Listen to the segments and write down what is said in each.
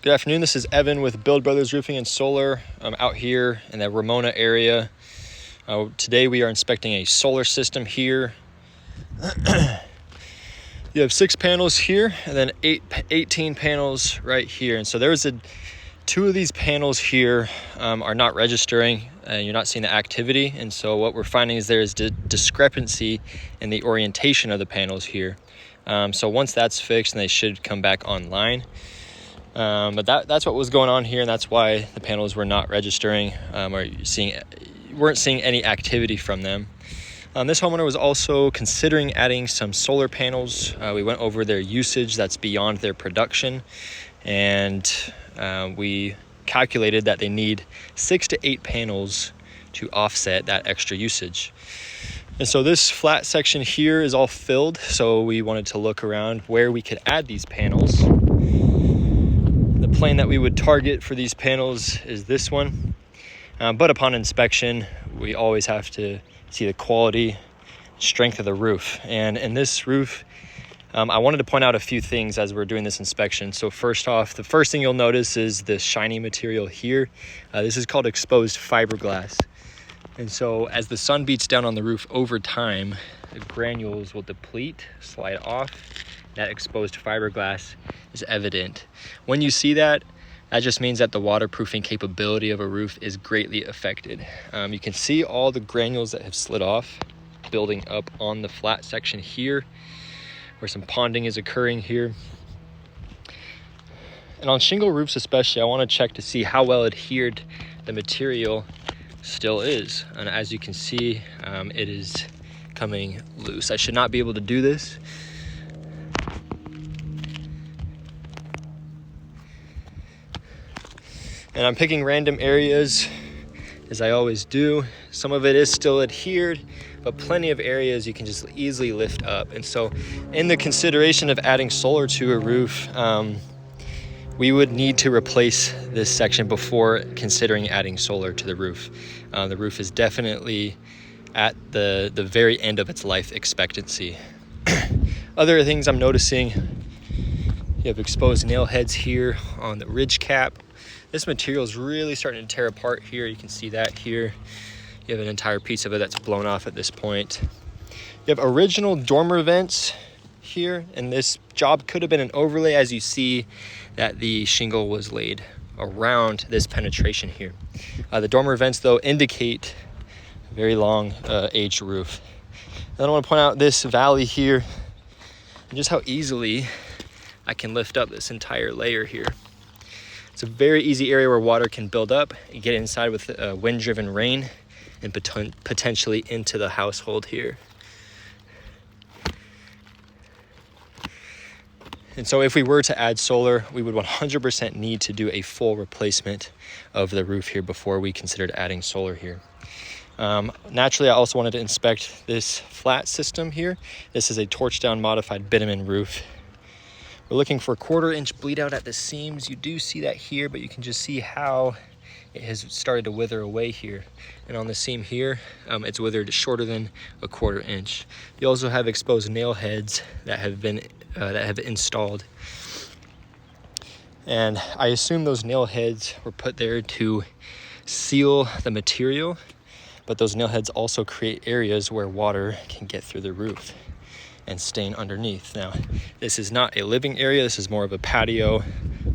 Good afternoon, this is Evan with Build Brothers Roofing and Solar. I'm out here in the Ramona area. Today we are inspecting a solar system here. You have 6 panels here and then 18 panels right here. And so there's two of these panels here are not registering and you're not seeing the activity. And so what we're finding is there is discrepancy in the orientation of the panels here. So once that's fixed, then they should come back online. But that's what was going on here, and that's why the panels were not registering or weren't seeing any activity from them. This homeowner was also considering adding some solar panels. We went over their usage that's beyond their production, and we calculated that they need 6 to 8 panels to offset that extra usage. And so this flat section here is all filled, so we wanted to look around where we could add these panels. The plane that we would target for these panels is this one, but upon inspection we always have to see the quality, strength of the roof. And in this roof, I wanted to point out a few things as we're doing this inspection. So first off, the first thing you'll notice is the shiny material here. This is called exposed fiberglass. And so as the sun beats down on the roof over time, the granules will deplete, slide off. That exposed fiberglass is evident. When you see that, that just means that the waterproofing capability of a roof is greatly affected. You can see all the granules that have slid off building up on the flat section here, where some ponding is occurring here. And on shingle roofs especially, I want to check to see how well adhered the material still is. And as you can see, it is coming loose. I should not be able to do this. And I'm picking random areas, as I always do. Some of it is still adhered, but plenty of areas you can just easily lift up. And so in the consideration of adding solar to a roof, we would need to replace this section before considering adding solar to the roof. The roof is definitely at the very end of its life expectancy. Other things I'm noticing, you have exposed nail heads here on the ridge cap. This material is really starting to tear apart here. You can see that here. You have an entire piece of it that's blown off at this point. You have original dormer vents here, and this job could have been an overlay, as you see that the shingle was laid around this penetration here. The dormer vents, though, indicate a very long aged roof. Then I want to point out this valley here and just how easily I can lift up this entire layer here. It's a very easy area where water can build up and get inside with wind-driven rain and potentially into the household here. And so if we were to add solar, we would 100% need to do a full replacement of the roof here before we considered adding solar here. Naturally, I also wanted to inspect this flat system here. This is a torch-down modified bitumen roof. We're looking for 1/4 inch bleed out at the seams. You do see that here, but you can just see how it has started to wither away here. And on the seam here, it's withered shorter than 1/4 inch. You also have exposed nail heads that have installed. And I assume those nail heads were put there to seal the material, but those nail heads also create areas where water can get through the roof and stain underneath. Now, this is not a living area. This is more of a patio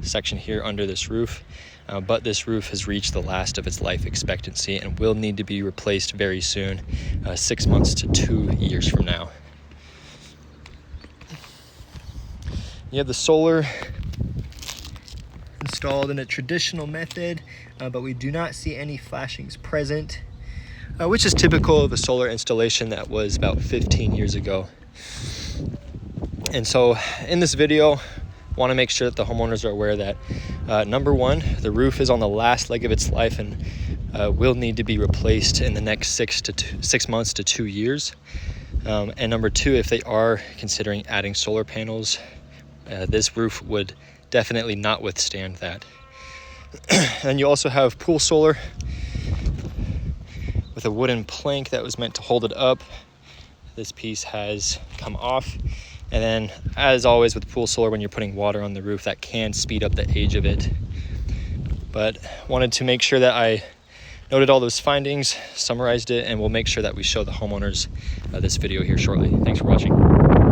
section here under this roof. But this roof has reached the last of its life expectancy and will need to be replaced very soon, 6 months to 2 years from now. You have the solar installed in a traditional method, but we do not see any flashings present, which is typical of a solar installation that was about 15 years ago. And so in this video, I want to make sure that the homeowners are aware that number one, the roof is on the last leg of its life and will need to be replaced in the next 6 months to 2 years. And number two, if they are considering adding solar panels, this roof would definitely not withstand that. And you also have pool solar with a wooden plank that was meant to hold it up. This piece has come off And then, as always with pool solar, when you're putting water on the roof, that can speed up the age of it. But wanted to make sure that I noted all those findings, summarized it, and we'll make sure that we show the homeowners this video here shortly. Thanks for watching.